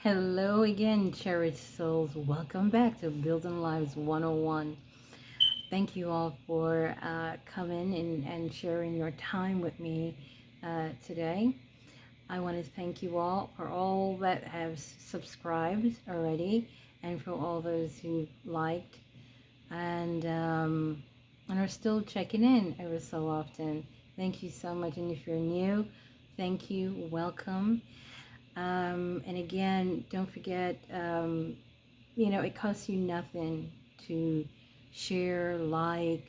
Hello again, cherished souls. Welcome back to Building Lives 101. Thank you all for coming and sharing your time with me today. I want to thank you all for all that have subscribed already and for all those who liked and are still checking in every so often. Thank you so much. And if you're new, thank you. Welcome. And again, don't forget, it costs you nothing to share, like,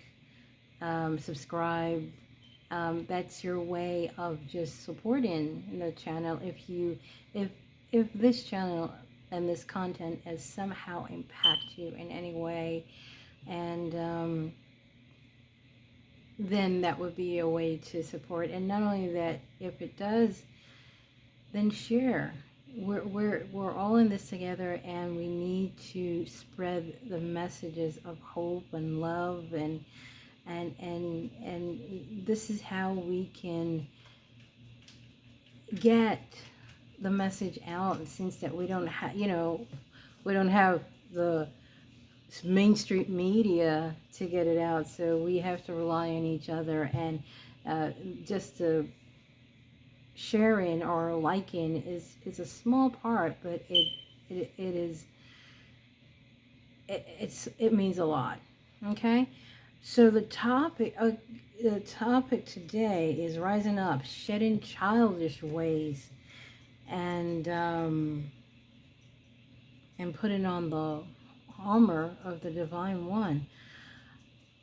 subscribe. That's your way of just supporting the channel. If this channel and this content has somehow impact you in any way, and then that would be a way to support. And not only that, if it does, then share. We're all in this together, and we need to spread the messages of hope and love, and this is how we can get the message out. Since that we don't have, we don't have the mainstream media to get it out, so we have to rely on each other, and just to sharing or liking is a small part, but it means a lot. Okay, so the topic today is rising up, shedding childish ways, and putting on the armor of the divine one.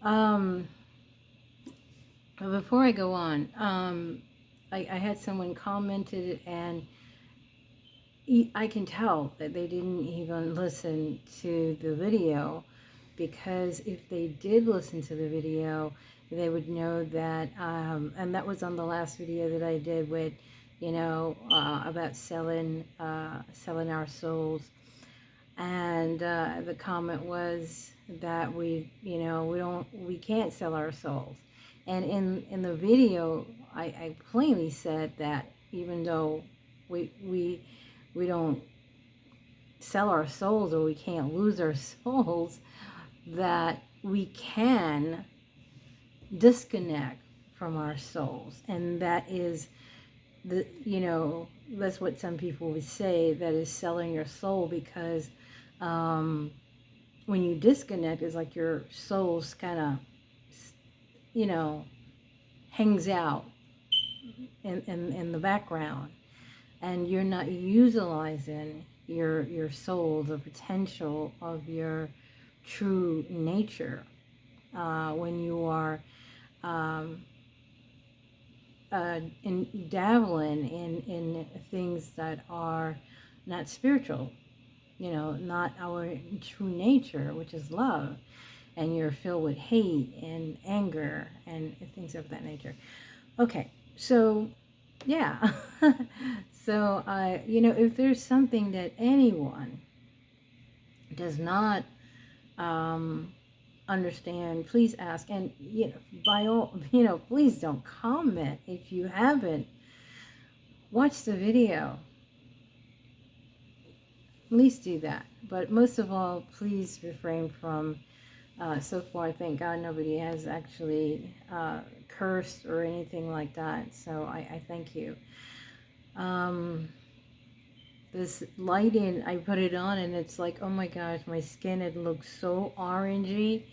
But before I go on, I had someone commented, and I can tell that they didn't even listen to the video, because if they did listen to the video, they would know that, and that was on the last video that I did with, about selling our souls. And the comment was that we can't sell our souls. And in the video, I plainly said that even though we don't sell our souls, or we can't lose our souls, that we can disconnect from our souls. And that is that's what some people would say, that is selling your soul, because when you disconnect, it's like your soul's kind of hangs out in the background, and you're not utilizing your soul, the potential of your true nature, when you are dabbling in things that are not spiritual, not our true nature, which is love, and you're filled with hate and anger and things of that nature. Okay, so yeah. So if there's something that anyone does not understand, please ask. And by all, please don't comment if you haven't watched the video. At least do that. But most of all, please refrain from, so far, thank God, nobody has actually cursed or anything like that. So I thank you. This lighting, I put it on, and it's like, oh my gosh, my skin, it looks so orangey.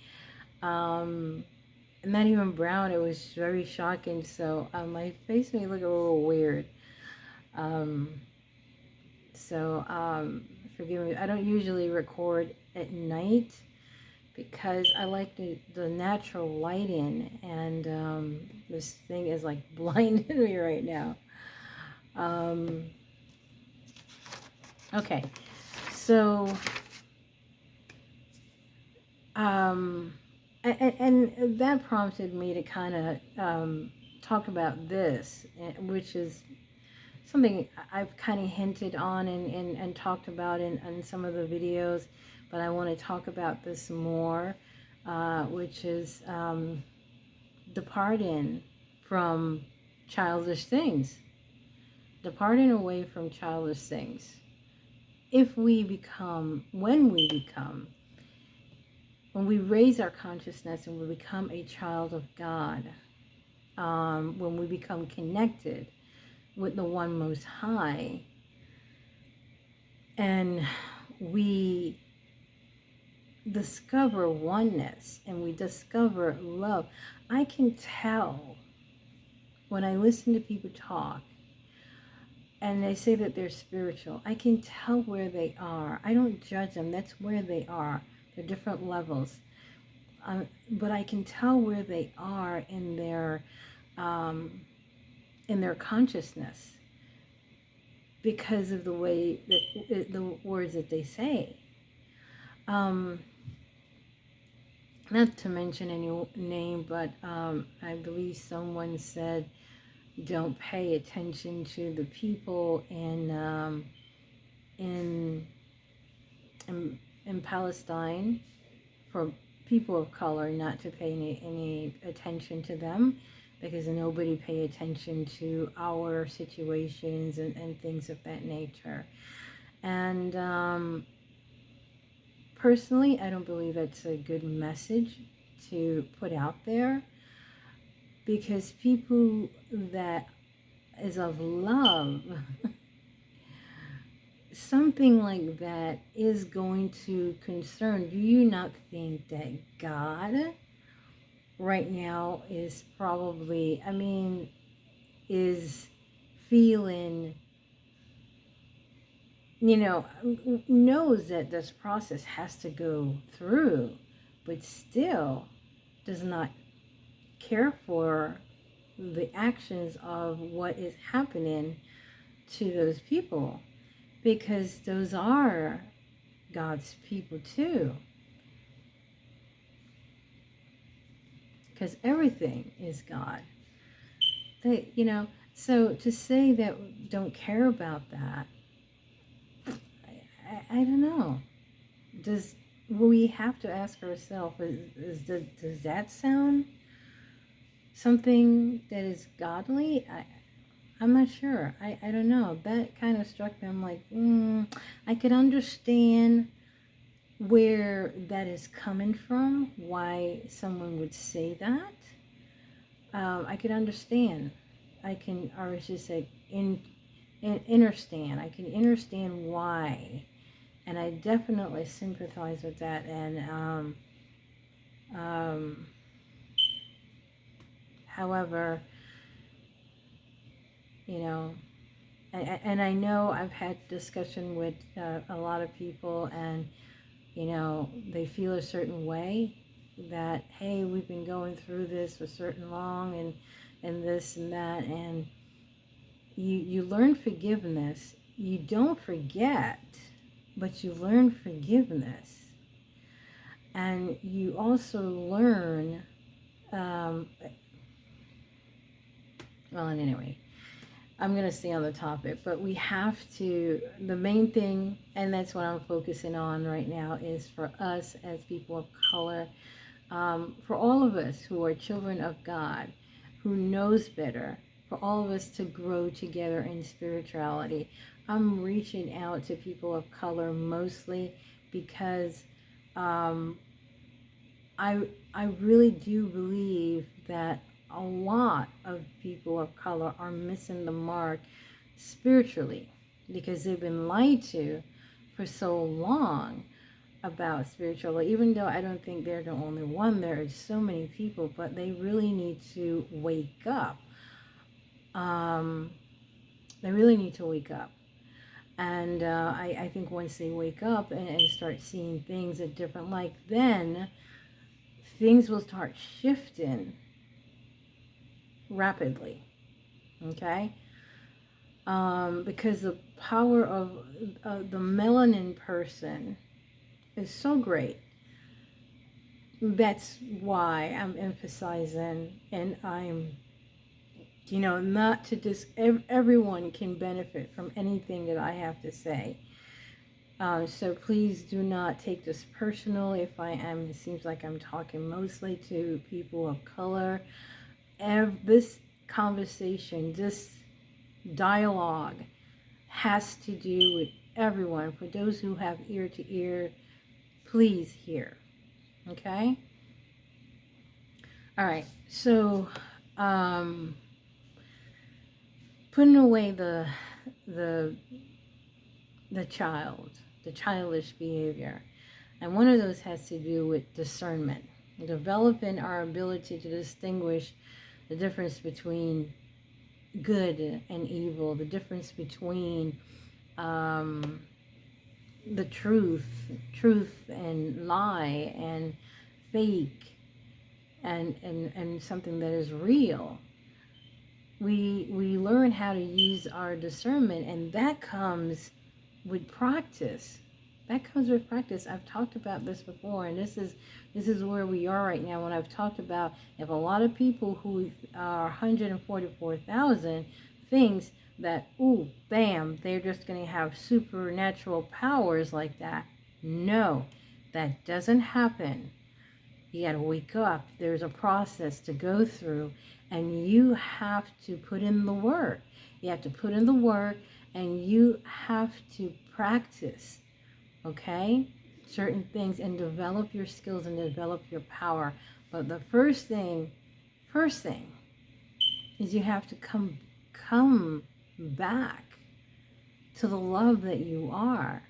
Not even brown. It was very shocking. So my face may look a little weird. Forgive me. I don't usually record at night, because I like the natural lighting, and this thing is like blinding me right now. Okay, so and that prompted me to kind of talk about this, which is something I've kind of hinted on and talked about in some of the videos, but I want to talk about this more, which is departing from childish things, departing away from childish things. if we become, when we raise our consciousness and we become a child of God, when we become connected with the One Most High, and we discover oneness and we discover love. I can tell when I listen to people talk and they say that they're spiritual, I can tell where they are. I don't judge them. That's where they are. They're different levels. But I can tell where they are in their consciousness because of the way that the words that they say. Not to mention any name, but I believe someone said, "Don't pay attention to the people in Palestine, for people of color, not to pay any attention to them, because nobody pay attention to our situations and things of that nature." And personally, I don't believe that's a good message to put out there, because people that is of love, something like that is going to concern. Do you not think that God right now is probably, is feeling, knows that this process has to go through, but still does not care for the actions of what is happening to those people, because those are God's people too, because everything is God. So to say that don't care about that, I don't know. Will we have to ask ourselves, does that sound something that is godly? I'm not sure. I don't know. That kind of struck me. I'm like, I could understand where that is coming from, why someone would say that. I could understand. Or I should say, understand. I can understand why. And I definitely sympathize with that. And however, and I know I've had discussion with a lot of people, and they feel a certain way, that, hey, we've been going through this for certain long, and this and that, and you learn forgiveness. You don't forget, but you learn forgiveness. And you also learn, anyway, I'm going to stay on the topic, but we have to, the main thing, and that's what I'm focusing on right now, is for us as people of color, for all of us who are children of God, who knows better, for all of us to grow together in spirituality. I'm reaching out to people of color mostly because I really do believe that a lot of people of color are missing the mark spiritually, because they've been lied to for so long about spirituality. Even though I don't think they're the only one, there are so many people, but they really need to wake up. They really need to wake up. And I think once they wake up and start seeing things a different light, then things will start shifting rapidly. Okay? Because the power of the melanin person is so great. That's why I'm emphasizing, and I'm, not to just, everyone can benefit from anything that I have to say. So please do not take this personal if I am, it seems like I'm talking mostly to people of color. This conversation, this dialogue has to do with everyone, for those who have ear to ear, please hear. Okay? All right. So, putting away the child, the childish behavior. And one of those has to do with discernment, developing our ability to distinguish the difference between good and evil, the difference between the truth and lie and fake and something that is real. We learn how to use our discernment, and that comes with practice. That comes with practice. I've talked about this before, and this is where we are right now. When I've talked about, if a lot of people who are 144,000 thinks that, ooh, bam, they're just going to have supernatural powers like that. No, that doesn't happen. You got to wake up. There's a process to go through, and you have to put in the work. You have to put in the work, and you have to practice, okay, certain things, and develop your skills and develop your power. But the first thing is you have to come back to the love that you are,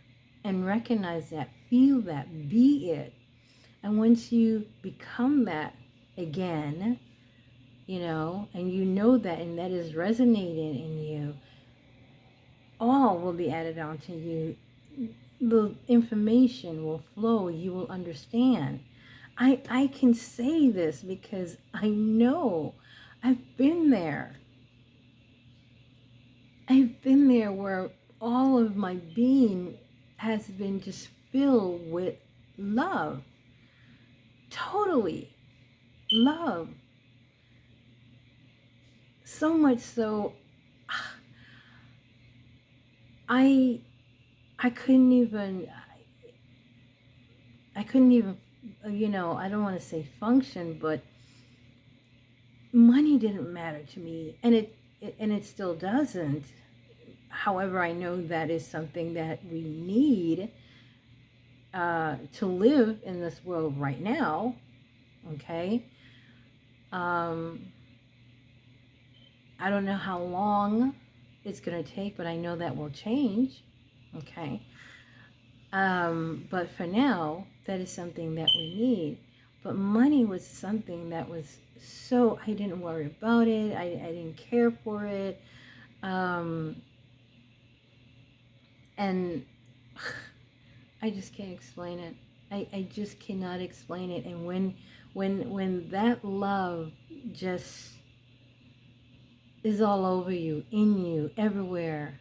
and recognize that, feel that, be it. And once you become that again, and you know that, and that is resonating in you, all will be added on to you. The information will flow. You will understand. I can say this because I know. I've been there. I've been there where all of my being has been just filled with love. Totally love. So much so, I couldn't even, I don't want to say function, but money didn't matter to me, and it still doesn't. However, I know that is something that we need to live in this world right now. Okay. I don't know how long it's going to take, but I know that will change. Okay. But for now, that is something that we need. But money was something that was so, I didn't worry about it. I didn't care for it. And I just can't explain it. I just cannot explain it. And when that love just is all over you, in you, everywhere,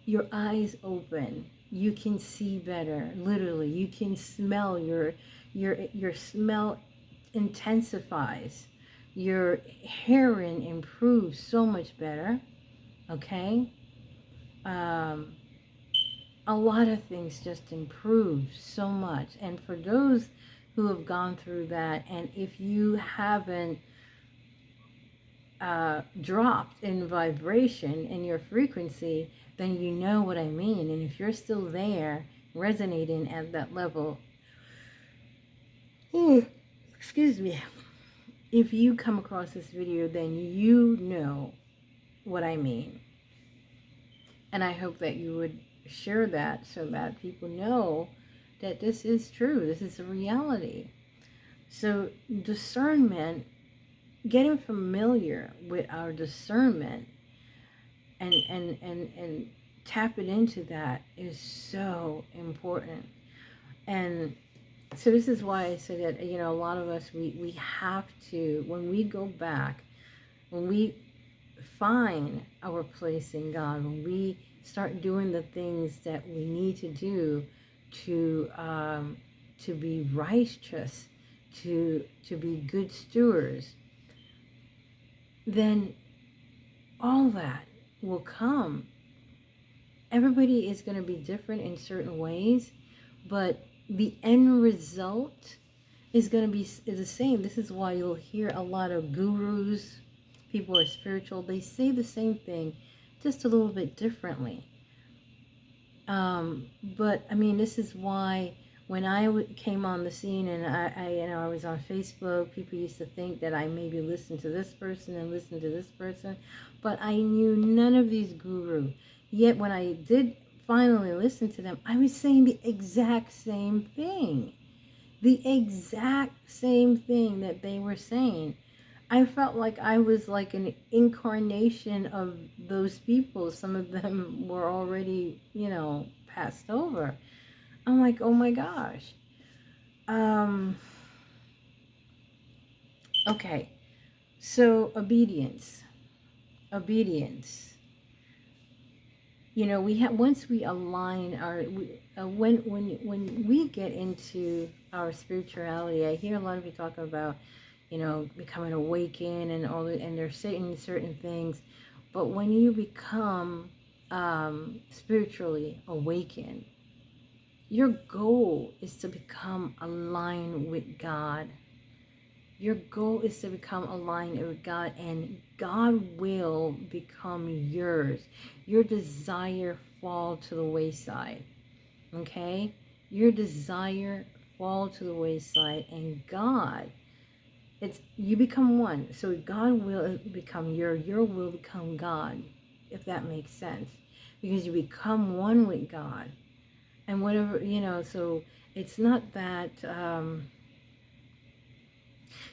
your eyes open, you can see better. Literally, you can smell. Your smell intensifies. Your hearing improves so much better. Okay. A lot of things just improve so much. And for those who have gone through that, and if you haven't dropped in vibration in your frequency, then you know what I mean. And if you're still there, resonating at that level, excuse me, if you come across this video, then you know what I mean. And I hope that you would share that so that people know that this is true. This is a reality. So discernment, getting familiar with our discernment and tapping into that is so important. And so this is why I say that, a lot of us, we have to, when we go back, when we find our place in God, when we start doing the things that we need to do to be righteous, to be good stewards, then all that will come. Everybody is going to be different in certain ways, but the end result is going to be the same. This is why you'll hear a lot of gurus, people who are spiritual, they say the same thing just a little bit differently. But I mean, this is why when I came on the scene and I was on Facebook, people used to think that I maybe listened to this person and listened to this person, but I knew none of these gurus. Yet when I did finally listen to them, I was saying the exact same thing. The exact same thing that they were saying. I felt like I was like an incarnation of those people. Some of them were already, passed over. I'm like, oh my gosh. Um, okay. So obedience. Obedience. We have, once we align when we get into our spirituality, I hear a lot of you talking about, becoming awakened and all and there's certain things, but when you become spiritually awakened, your goal is to become aligned with God. Your goal is to become aligned with God, and God will become yours. Your desire fall to the wayside. Okay? Your desire fall to the wayside, and God, you become one. So God will become your will become God, if that makes sense. Because you become one with God. And whatever, so it's not that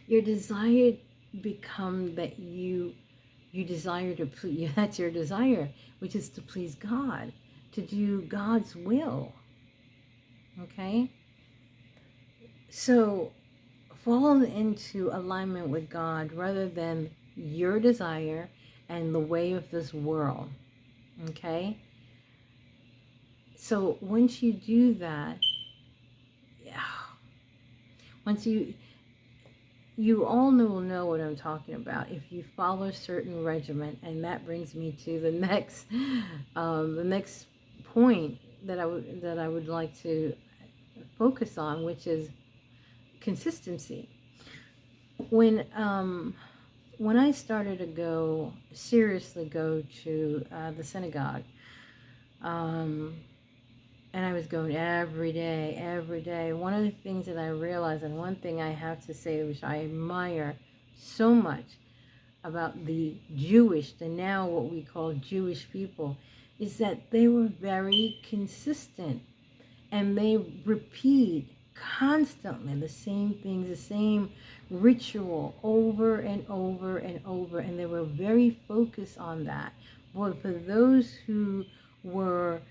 your desire become that you desire to please, that's your desire, which is to please God, to do God's will. Okay? So fall into alignment with God rather than your desire and the way of this world. Okay? So once you do that, yeah, once you all will know what I'm talking about if you follow a certain regimen. And that brings me to the next point that I would like to focus on, which is consistency. When I started to seriously go to the synagogue, and I was going every day. One of the things that I realized, and one thing I have to say, which I admire so much about the now what we call Jewish people, is that they were very consistent, and they repeat constantly the same things, the same ritual over and over and over, and they were very focused on that. But for those who were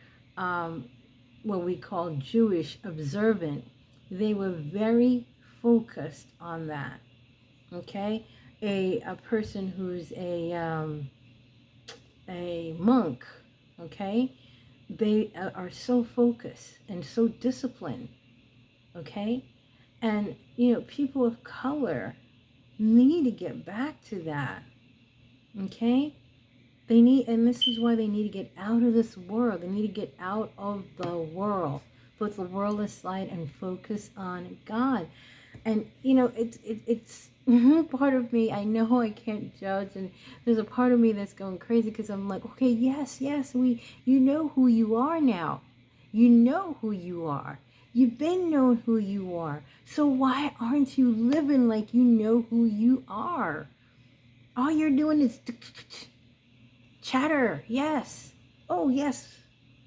what we call Jewish observant, they were very focused on that. Okay, a person who's a monk, okay, they are so focused and so disciplined. Okay, and people of color need to get back to that. Okay, they need, and this is why they need to get out of this world. They need to get out of the world, put the world aside, and focus on God. And it's part of me. I know I can't judge, and there's a part of me that's going crazy because I'm like, okay, yes, you know who you are now. You know who you are. You've been known who you are. So why aren't you living like you know who you are? All you're doing is chatter. Yes. Oh, yes.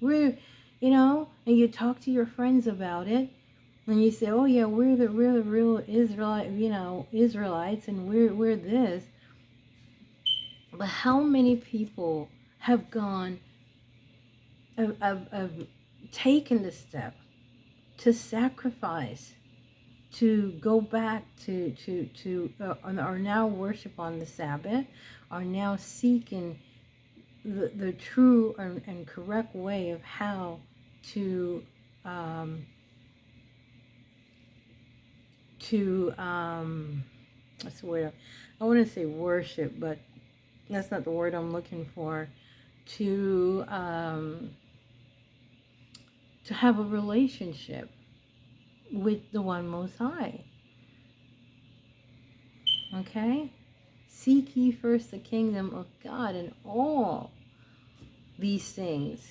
We're, and you talk to your friends about it, and you say, oh yeah, we're the real Israelites, and we're this. But how many people have have taken the step to sacrifice, to go back are now worship on the Sabbath, are now seeking the true and correct way of how to what's the word? I want to say worship, but that's not the word I'm looking for. To have a relationship with the One Most High. Okay? Seek ye first the kingdom of God, and all these things,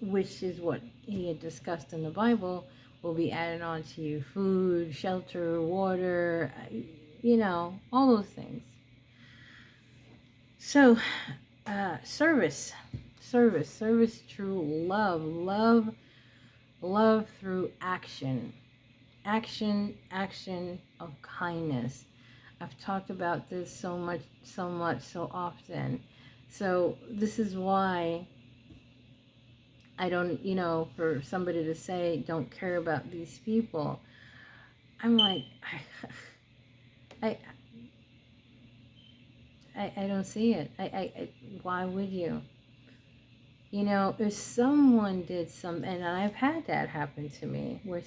which is what he had discussed in the Bible, will be added on to you: food, shelter, water, all those things. So, service through love through action, action of kindness. I've talked about this so much, so often. So this is why I don't, for somebody to say, don't care about these people. I'm like, I don't see it. Why would you? If someone did something, and I've had that happen to me, where,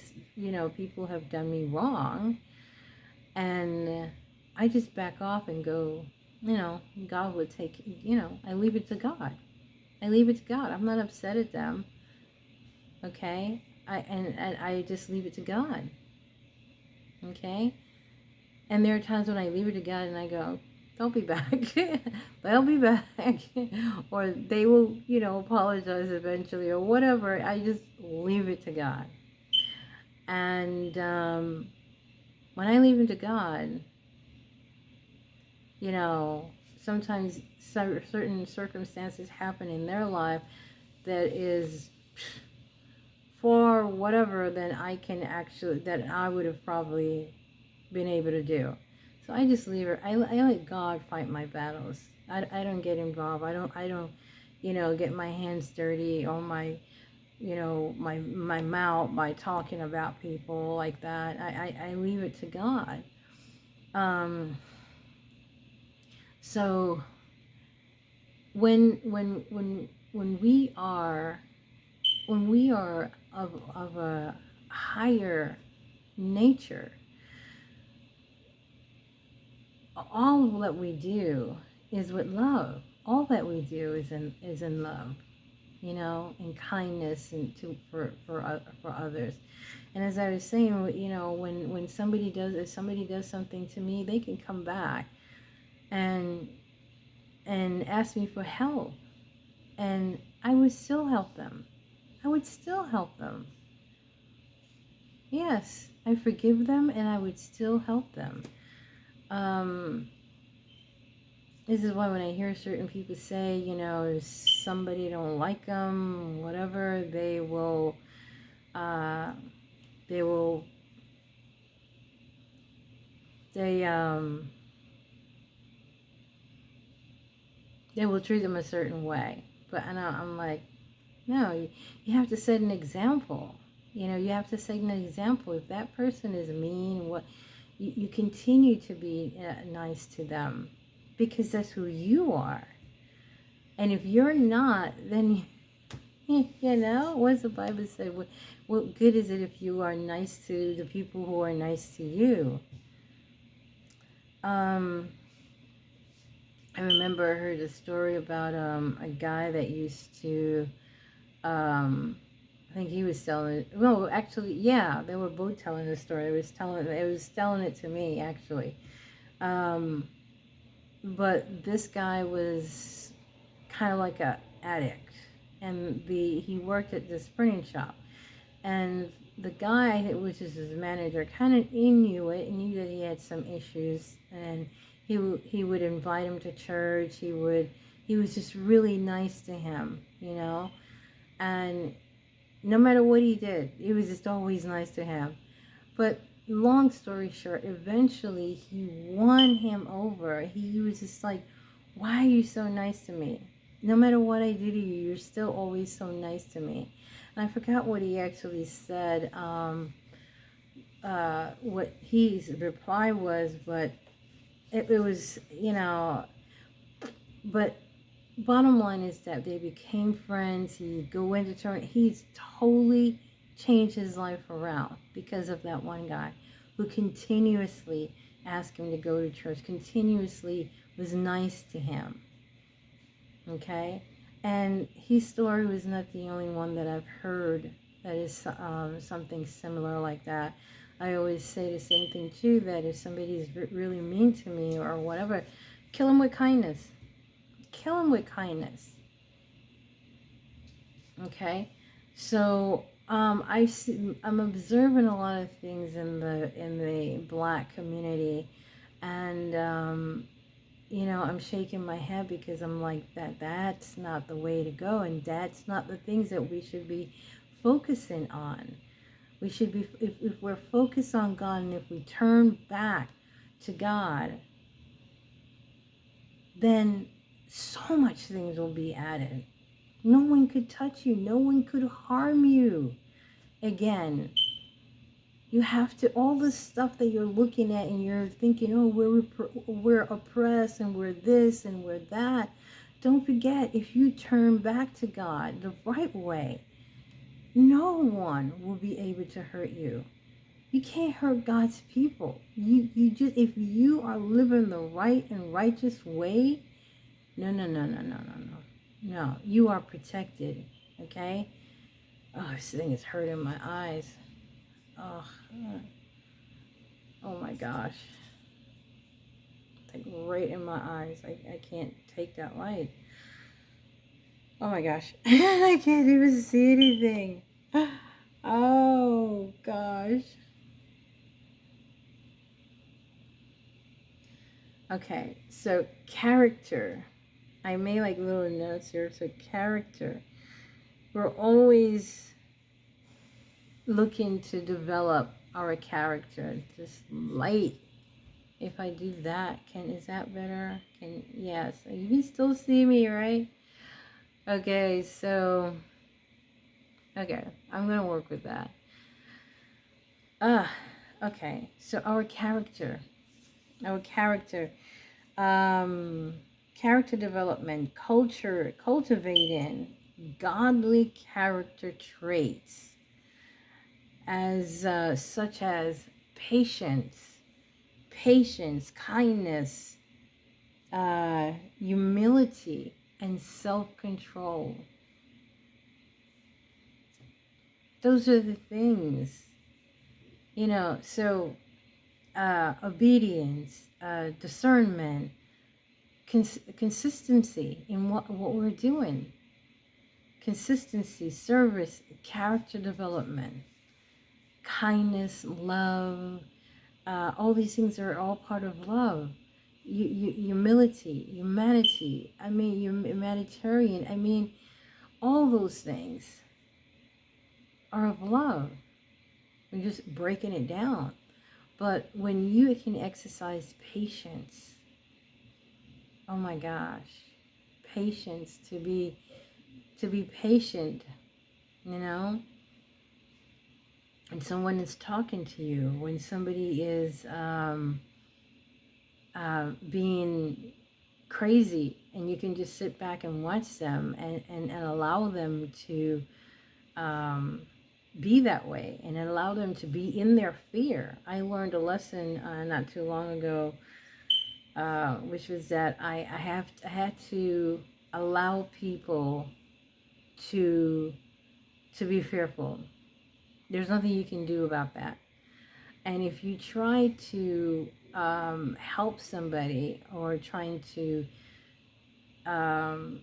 people have done me wrong, and I just back off and go, God would take, I leave it to God. I leave it to God. I'm not upset at them. Okay? I just leave it to God. Okay? And there are times when I leave it to God and I go, they'll be back. They'll be back. Or they will, apologize eventually or whatever. I just leave it to God. And when I leave it to God, sometimes certain circumstances happen in their life that is for whatever than that I would have probably been able to do. So I just leave her. I let God fight my battles. I don't get involved. I don't get my hands dirty or my my mouth by talking about people like that. I leave it to God. So when we are of a higher nature, all that we do is with love. All that we do is in love, in kindness and for others. And as I was saying, when somebody does something to me, they can come back and ask me for help, and I would still help them. Yes, I forgive them, and I would still help them. This is why when I hear certain people say, if somebody don't like them, whatever, they will they will treat them a certain way. But I'm like, no, you have to set an example. You have to set an example. If that person is mean, you continue to be nice to them, because that's who you are. And if you're not, then what's the Bible say? What good is it if you are nice to the people who are nice to you? I remember I heard a story about a guy that used to, I think he was telling it. Well, actually, yeah, they were both telling the story. It was telling it to me, actually. But this guy was kind of like a addict, and he worked at this printing shop, and the guy, which is his manager, kind of knew it and knew that he had some issues, and he would invite him to church. He was just really nice to him, and no matter what he did, he was just always nice to him. But long story short, eventually he won him over. He was just like, why are you so nice to me? No matter what I do to you, you're still always so nice to me. And I forgot what he actually said, what his reply was, but it was, but bottom line is that they became friends. He'd go into tournament. He's totally changed his life around because of that one guy who continuously asked him to go to church, continuously was nice to him. Okay? And his story was not the only one that I've heard that is something similar like that. I always say the same thing too, that if somebody is really mean to me or whatever, kill them with kindness. Kill them with kindness. Okay, so I'm observing a lot of things in the Black community, and I'm shaking my head because I'm like that's not the way to go, and that's not the things that we should be focusing on. We should be, if we're focused on God and if we turn back to God, then so much things will be added. No one could touch you. No one could harm you. Again, you have to, all this stuff that you're looking at and you're thinking, oh, we're oppressed and we're this and we're that. Don't forget, if you turn back to God the right way, no one will be able to hurt you. You can't hurt God's people. You just, if you are living the right and righteous way, no, no, no, no, no, no, no. No, you are protected. Okay? Oh, this thing is hurting my eyes. Oh, oh my gosh. Like right in my eyes. I can't take that light. Oh my gosh. I can't even see anything. Oh gosh. Okay, so character. I made like little notes here. So character. We're always looking to develop our character. This light. If I do that, is that better? Yes, you can still see me, right? Okay, so, okay, I'm gonna work with that. Okay, so our character, um, character development, cultivating godly character traits, as such as patience, kindness, humility, and self-control. Those are the things, so obedience, discernment, consistency in what we're doing, consistency, service, character development, kindness, love, all these things are all part of love. Humility, humanity, humanitarian, all those things are of love. We're just breaking it down. But when you can exercise patience, oh my gosh, patience, to be patient, you know, and someone is talking to you, when somebody is being crazy, and you can just sit back and watch them and allow them to be that way and allow them to be in their fear. I learned a lesson not too long ago, which was that I had to allow people to be fearful. There's nothing you can do about that. And if you try to help somebody, or trying to um,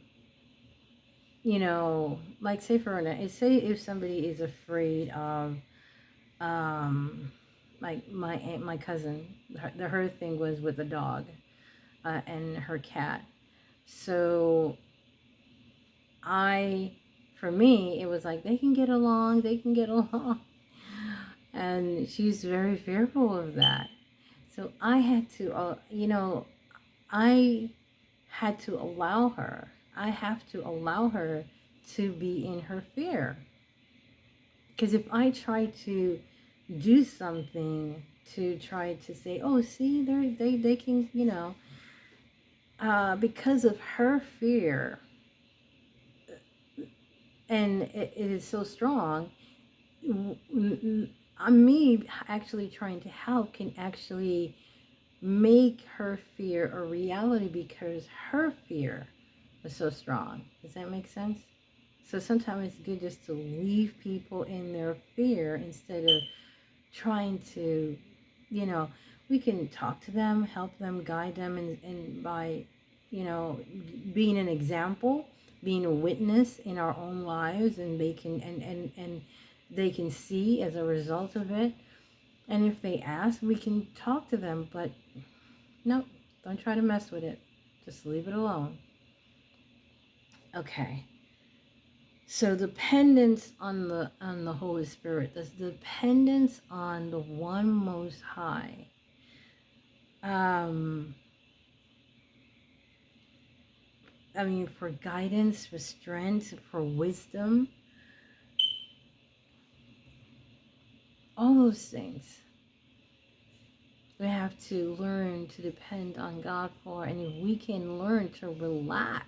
like say if somebody is afraid of like my cousin, her thing was with the dog and her cat. So for me, it was like they can get along, and she's very fearful of that. So I had to, I had to allow her. I have to allow her to be in her fear. Because if I try to do something to try to say, oh, see, they can, because of her fear, and it is so strong, me actually trying to help can actually make her fear a reality, because her fear was so strong. Does that make sense? So sometimes it's good just to leave people in their fear instead of trying to, we can talk to them, help them, guide them, and by, being an example. being a witness in our own lives, and they can and they can see as a result of it. And if they ask, we can talk to them, but no, don't try to mess with it. Just leave it alone. Okay. So dependence on the Holy Spirit, the dependence on the one Most High. I mean, for guidance, for strength, for wisdom, all those things we have to learn to depend on God for. And if we can learn to relax,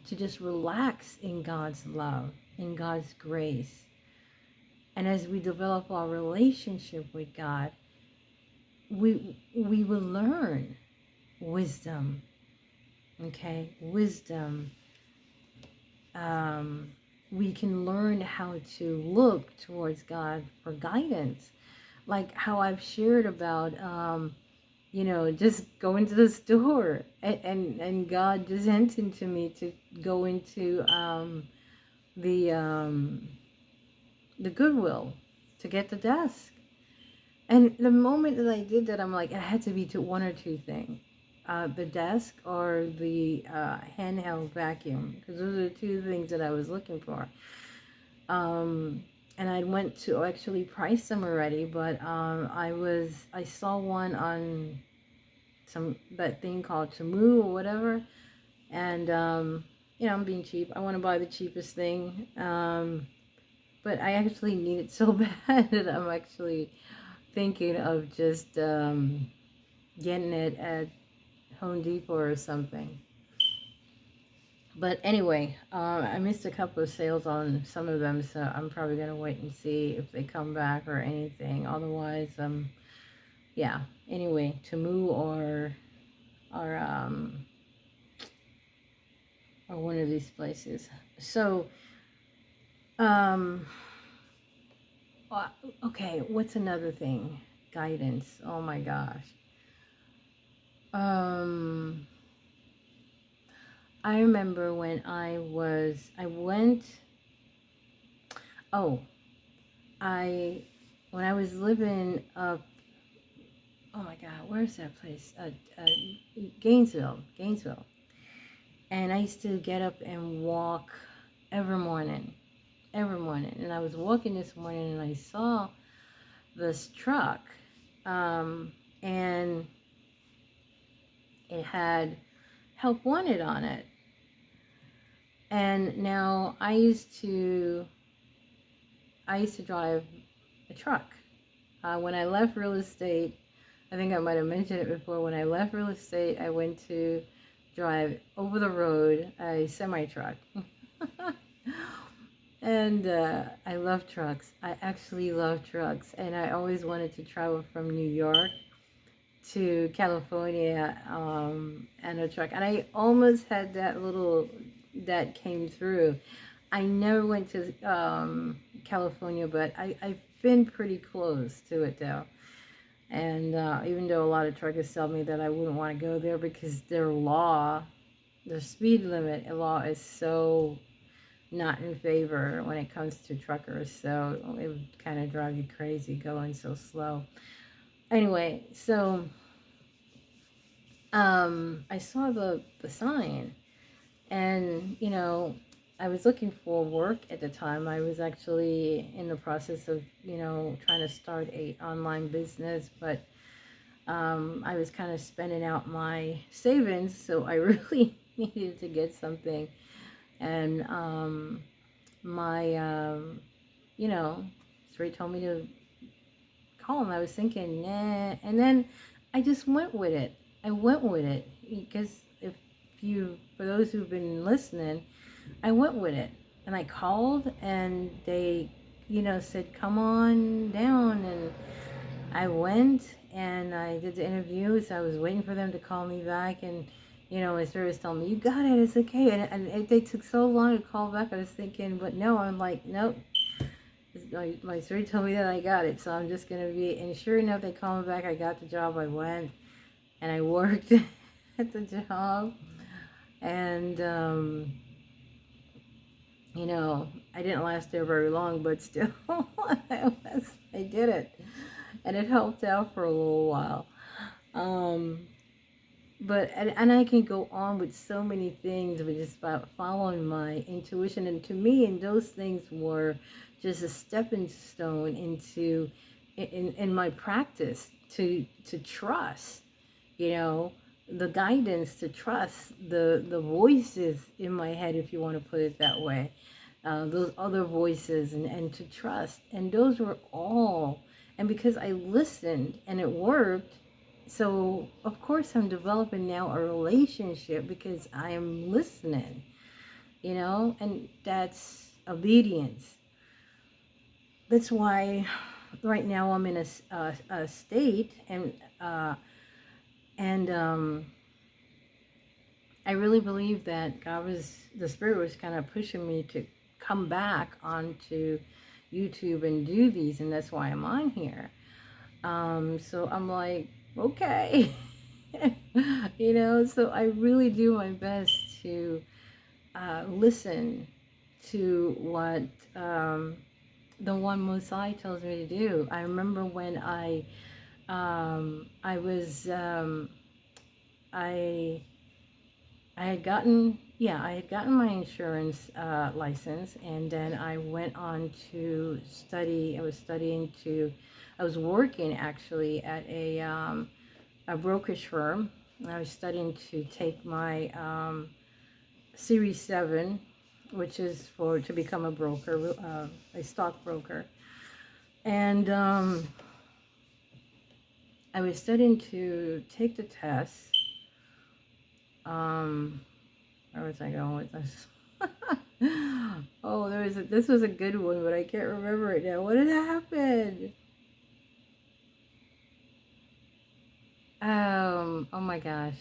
to just relax in God's love, in God's grace, and as we develop our relationship with God, we will learn wisdom. Okay, wisdom. We can learn how to look towards God for guidance, like how I've shared about, just going to the store, and God just hinted to me to go into the Goodwill to get the desk. And the moment that I did that, I'm like, it had to be to one or two things. The desk or the handheld vacuum, because those are the two things that I was looking for. And I went to actually price them already, but I saw one on that thing called Tamu or whatever, and I'm being cheap. I want to buy the cheapest thing, but I actually need it so bad that I'm actually thinking of just getting it at Home Depot or something. But anyway, I missed a couple of sales on some of them, so I'm probably gonna wait and see if they come back or anything. Otherwise, yeah. Anyway, Temu or one of these places. So, okay. What's another thing? Guidance. Oh my gosh. I remember when I went, when I was living up, oh my God, where's that place? Gainesville. And I used to get up and walk every morning. And I was walking this morning and I saw this truck, and it had Help Wanted on it. And now I used to drive a truck. When I left real estate, I think I might have mentioned it before, when I left real estate, I went to drive over the road a semi-truck. And I love trucks. I actually love trucks. And I always wanted to travel from New York to California and a truck. And I almost had that came through. I never went to California, but I've been pretty close to it though. And even though a lot of truckers tell me that I wouldn't want to go there because their speed limit law is so not in favor when it comes to truckers. So it would kind of drive you crazy going so slow. Anyway, so I saw the sign, and I was looking for work at the time. I was actually in the process of trying to start a online business, but I was kind of spending out my savings, so I really needed to get something. And my Sri told me to call him. I was thinking, nah, and then I just went with it. Because for those who've been listening, I went with it, and I called, and they, said, come on down, and I went, and I did the interviews. I was waiting for them to call me back, and my service told me, you got it, it's okay, and they took so long to call back. I was thinking, but no, I'm like, nope. My surgeon told me that I got it, so I'm just going to be, and sure enough, they called me back. I got the job. I went, and I worked at the job, and You know, I didn't last there very long, but still, I did it. And it helped out for a little while. Um, and I can go on with so many things, but just about following my intuition. And to me, and those things were just a stepping stone into in my practice to trust, you know, the guidance, to trust the voices in my head, if you want to put it that way, those other voices, and to trust. And those were all, and because I listened and it worked, so of course I'm developing now a relationship because I am listening, you know, and that's obedience. That's why right now I'm in a state, uh, and I really believe that the Spirit was kind of pushing me to come back onto YouTube and do these, and that's why I'm on here. So I'm like, okay, you know, so I really do my best to listen to what the One Most High tells me to do. I remember when I was, I I had gotten my insurance license, and then I went on to study. I was working actually at a brokerage firm. I was studying to take my Series 7, which is to become a broker, a stockbroker. And I was studying to take the test. Um, Where was I going with this? Oh, this was a good one, but I can't remember it now. What had happened? Oh my gosh.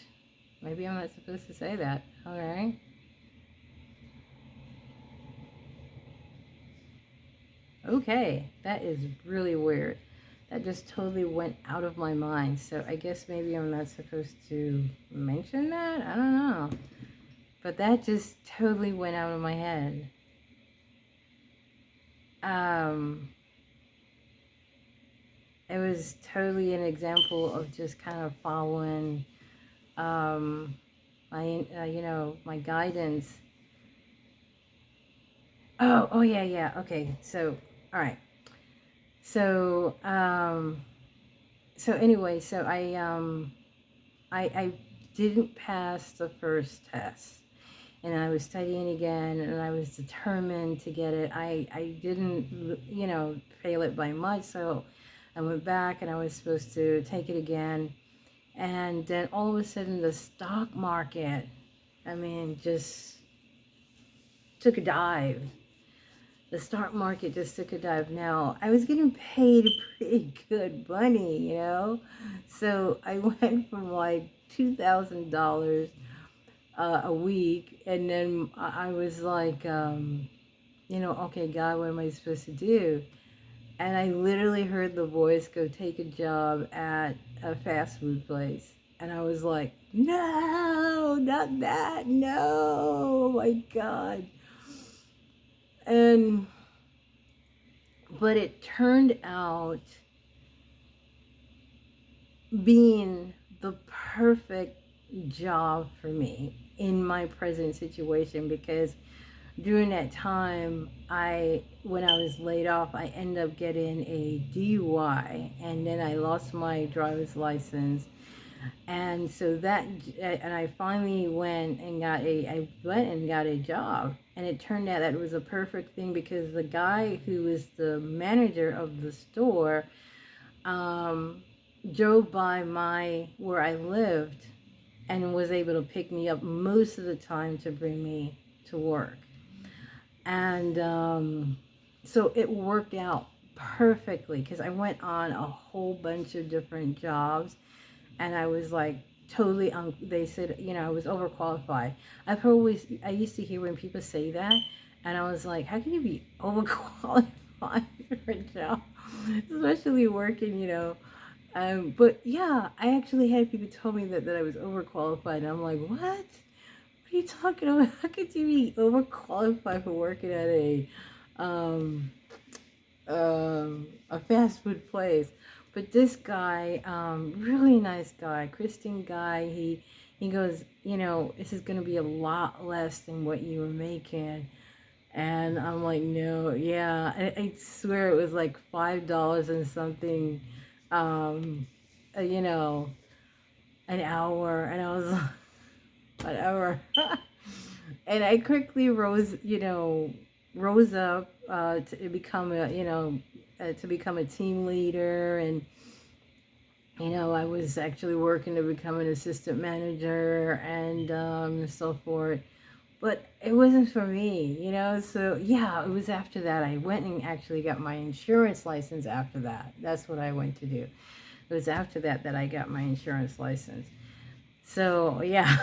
Maybe I'm not supposed to say that. All right. Okay, that is really weird. That just totally went out of my mind. So I guess maybe I'm not supposed to mention that. I don't know. But that just totally went out of my head. Um, it was totally an example of just kind of following um, my guidance. Oh yeah, yeah. Okay. So, all right. So, so anyway, so I didn't pass the first test, and I was studying again, and I was determined to get it. I didn't, fail it by much, so I went back, and I was supposed to take it again, and then all of a sudden the stock market, I mean, just took a dive. The stock market just took a dive. Now, I was getting paid pretty good money, you know? So I went from like $2,000 a week, and then I was like, okay, God, what am I supposed to do? And I literally heard the voice go, take a job at a fast food place. And I was like, no, not that. No, oh my God. And but it turned out being the perfect job for me in my present situation, because during that time, when I was laid off, I ended up getting a DUI, and then I lost my driver's license. And so and I finally I went and got a job, and it turned out that it was a perfect thing, because the guy who was the manager of the store um, drove by where I lived, and was able to pick me up most of the time to bring me to work. And so it worked out perfectly, because I went on a whole bunch of different jobs, and I was like totally they said, I was overqualified. I used to hear when people say that, and I was like, how can you be overqualified for a job, especially working, but yeah, I actually had people tell me that I was overqualified, and I'm like, what are you talking about? How could you be overqualified for working at um, a fast food place? But this guy, really nice guy, Christian guy, he goes, you know, this is going to be a lot less than what you were making. And I'm like, no, yeah. I swear it was like $5 and something, um, you know, an hour. And I was like, whatever. And I quickly rose up to become to become a team leader. And, you know, I was actually working to become an assistant manager and so forth. But it wasn't for me, you know. So yeah, it was after that I went and actually got my insurance license. After that, that's what I went to do. It was after that that I got my insurance license. So yeah,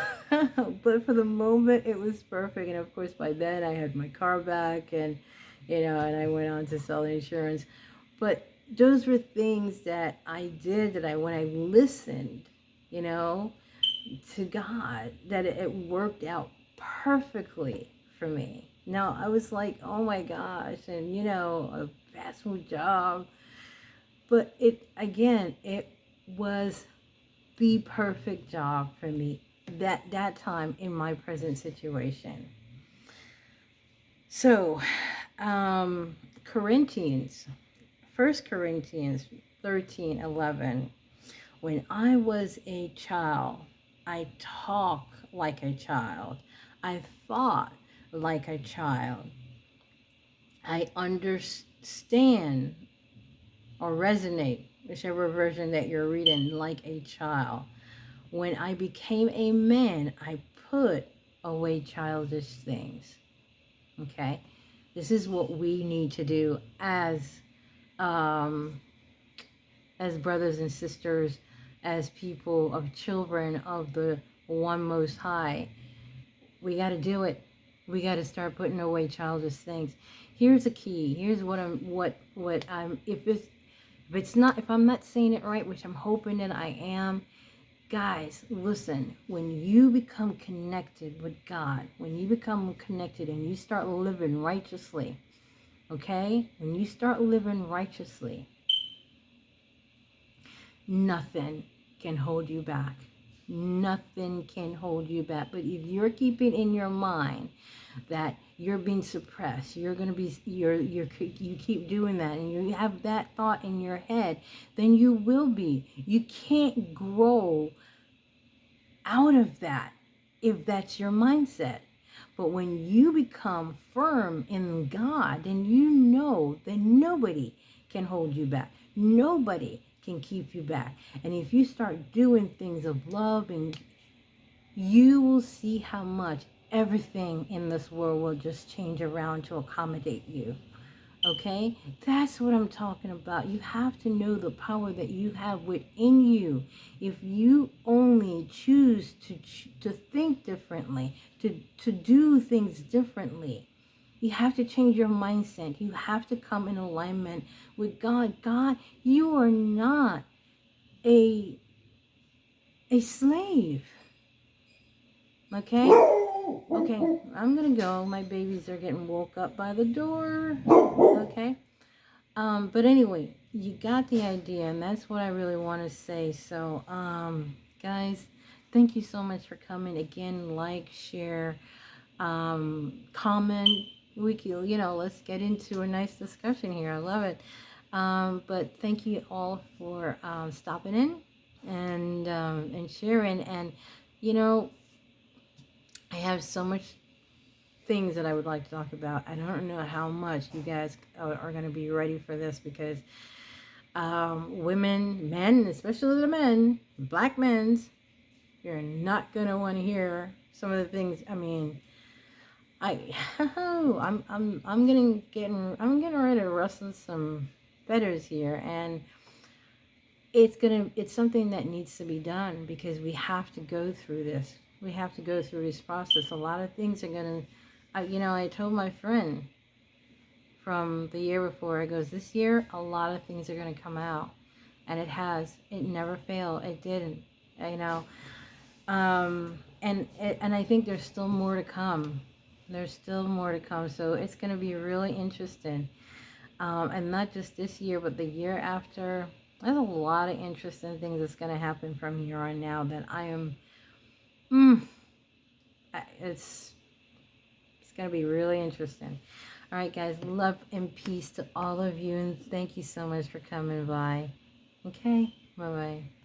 but for the moment it was perfect. And of course by then I had my car back, and you know, and I went on to sell insurance. But those were things that I did, that I, when I listened, you know, to God, that it worked out perfectly for me. Now I was like, oh my gosh, and you know, a fast food job. But it, again, it was the perfect job for me that time in my present situation. So, Corinthians, First Corinthians 13:11. When I was a child, I talked like a child. I thought like a child. I understand or resonate, whichever version that you're reading, like a child. When I became a man, I put away childish things. Okay? This is what we need to do um, as brothers and sisters, as people of children of the one most high. We got to do it. We got to start putting away childish things. Here's a key. Here's what I'm, if it's not, if I'm not saying it right, which I'm hoping that I am, guys, listen, when you become connected with God, when you become connected and you start living righteously, okay? When you start living righteously, nothing can hold you back. Nothing can hold you back. But if you're keeping in your mind that you're being suppressed, you're going to be, you keep doing that, and you have that thought in your head, then you will be. You can't grow out of that if that's your mindset. But when you become firm in God, then you know that nobody can hold you back. Nobody can keep you back. And if you start doing things of love, and you will see how much everything in this world will just change around to accommodate you. Okay, that's what I'm talking about. You have to know the power that you have within you. If you only choose to think differently, to do things differently, you have to change your mindset. You have to come in alignment with God. God, you are not a slave. Okay? Okay, I'm gonna go. My babies are getting woke up by the door. Okay? But anyway, you got the idea, and that's what I really want to say. So, guys, thank you so much for coming. Again, like, share, comment. We can, you know, let's get into a nice discussion here. I love it. But thank you all for stopping in and sharing. And, you know, I have so much things that I would like to talk about. I don't know how much you guys are going to be ready for this, because women, men, especially the men, black men's, you're not going to want to hear some of the things. I mean, I'm getting ready to rustle some feathers here, and it's something that needs to be done, because we have to go through this. We have to go through this process. A lot of things are going to, you know, I told my friend from the year before, I goes, this year, a lot of things are going to come out. And it has. It never failed. It didn't, you know. And I think there's still more to come. There's still more to come. So it's going to be really interesting. And not just this year, but the year after. There's a lot of interesting things that's going to happen from here on now that I am. Mm, it's going to be really interesting. All right, guys. Love and peace to all of you, and thank you so much for coming by. Okay, bye bye.